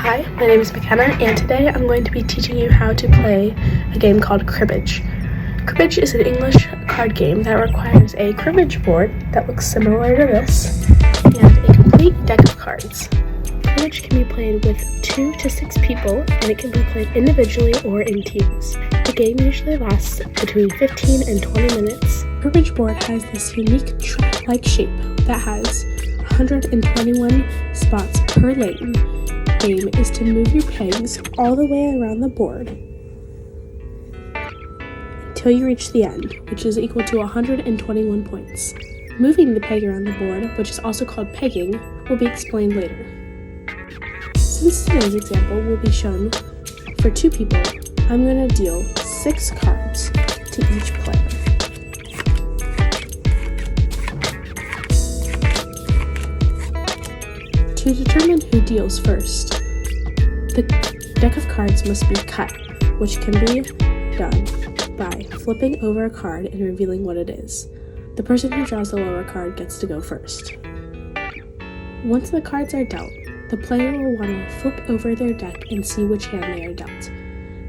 Hi, my name is Makena, and today I'm going to be teaching you how to play a game called cribbage. Cribbage is an English card game that requires a cribbage board that looks similar to this, and a complete deck of cards. Cribbage can be played with 2 to 6 people, and it can be played individually or in teams. The game usually lasts between 15 and 20 minutes. The cribbage board has this unique track-like shape that has 121 spots per lane. The aim is to move your pegs all the way around the board until you reach the end, which is equal to 121 points. Moving the peg around the board, which is also called pegging, will be explained later. Since today's example will be shown for 2 people, I'm going to deal 6 cards to each player. To determine who deals first, the deck of cards must be cut, which can be done by flipping over a card and revealing what it is. The person who draws the lower card gets to go first. Once the cards are dealt, the player will want to flip over their deck and see which hand they are dealt.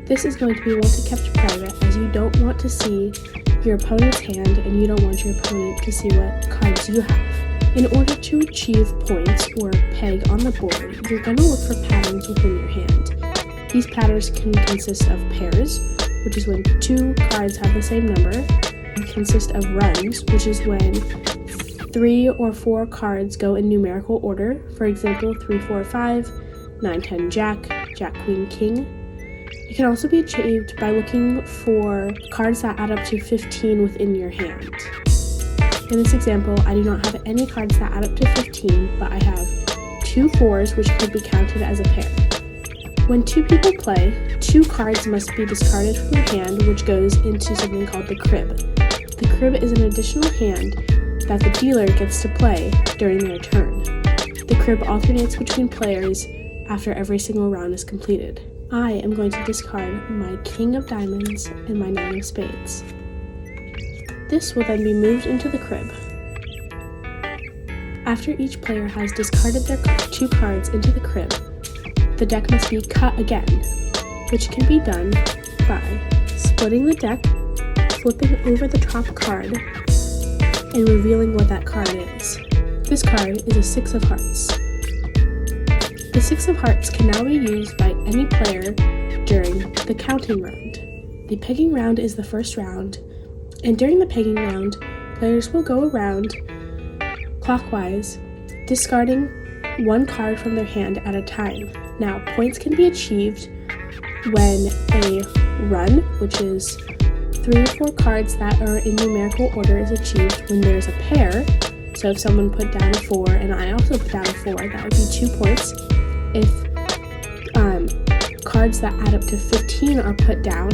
This is going to be kept private, as you don't want to see your opponent's hand and you don't want your opponent to see what cards you have. In order to achieve points or peg on the board, you're going to look for patterns within your hand. These patterns can consist of pairs, which is when 2 cards have the same number, and consist of runs, which is when 3 or 4 cards go in numerical order. For example, 3, 4, 5, 9, 10, Jack, Jack, Queen, King. It can also be achieved by looking for cards that add up to 15 within your hand. In this example, I do not have any cards that add up to 15, but I have 2 4s, which could be counted as a pair. When 2 people play, 2 cards must be discarded from your hand, which goes into something called the crib. The crib is an additional hand that the dealer gets to play during their turn. The crib alternates between players after every single round is completed. I am going to discard my King of Diamonds and my 9 of Spades. This will then be moved into the crib. After each player has discarded their 2 cards into the crib, the deck must be cut again, which can be done by splitting the deck, flipping over the top card, and revealing what that card is. This card is a 6 of Hearts. The 6 of Hearts can now be used by any player during the counting round. The pegging round is the first round, and during the pegging round, players will go around clockwise, discarding 1 card from their hand at a time. Now, points can be achieved when a run, which is 3 or 4 cards that are in numerical order, is achieved when there's a pair. So if someone put down a 4 and I also put down a 4, that would be 2 points. If cards that add up to 15 are put down,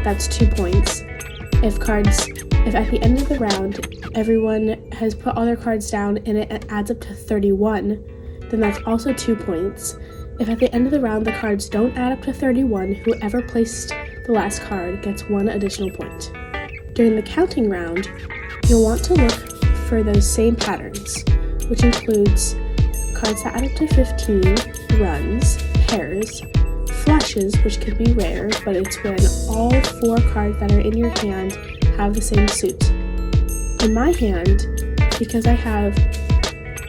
that's 2 points. If at the end of the round, everyone has put all their cards down and it adds up to 31, then that's also 2 points. If at the end of the round the cards don't add up to 31, whoever placed the last card gets 1 additional point. During the counting round, you'll want to look for those same patterns, which includes cards that add up to 15, runs, pairs, flushes, which can be rare, but it's when all 4 cards that are in your hand have the same suit. In my hand, because I have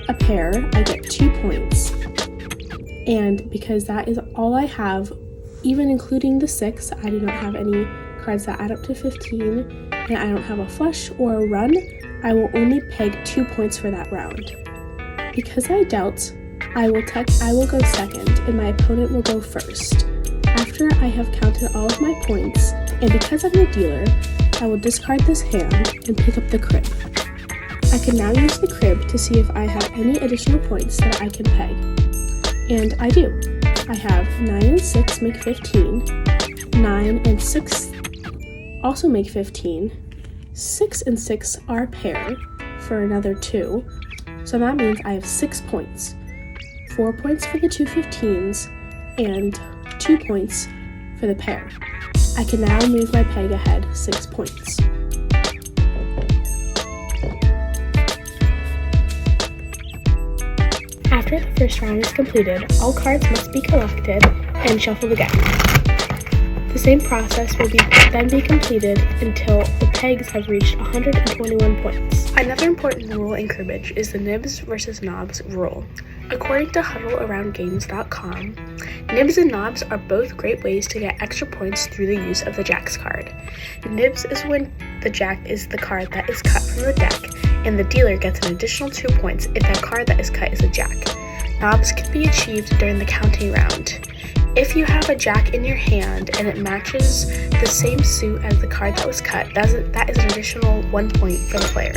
a pair, I get 2 points. And because that is all I have, even including the 6, I do not have any cards that add up to 15, and I don't have a flush or a run, I will only peg 2 points for that round. Because I dealt, I will go second, and my opponent will go first. After I have counted all of my points, and because I'm the dealer, I will discard this hand and pick up the crib. I can now use the crib to see if I have any additional points that I can peg. And I do. I have 9 and 6 make 15, 9 and 6 also make 15, 6 and 6 are a pair for another 2, so that means I have 6 points. 4 points for the 2 15s, and 2 points for the pair. I can now move my peg ahead 6 points. After the first round is completed, all cards must be collected and shuffled again. The same process will then be completed until the pegs have reached 121 points. Another important rule in cribbage is the nibs versus knobs rule. According to HuddleAroundGames.com, nibs and knobs are both great ways to get extra points through the use of the Jacks card. Nibs is when the Jack is the card that is cut from the deck, and the dealer gets an additional 2 points if that card that is cut is a Jack. Knobs can be achieved during the counting round. If you have a Jack in your hand and it matches the same suit as the card that was cut, that is an additional 1 point for the player.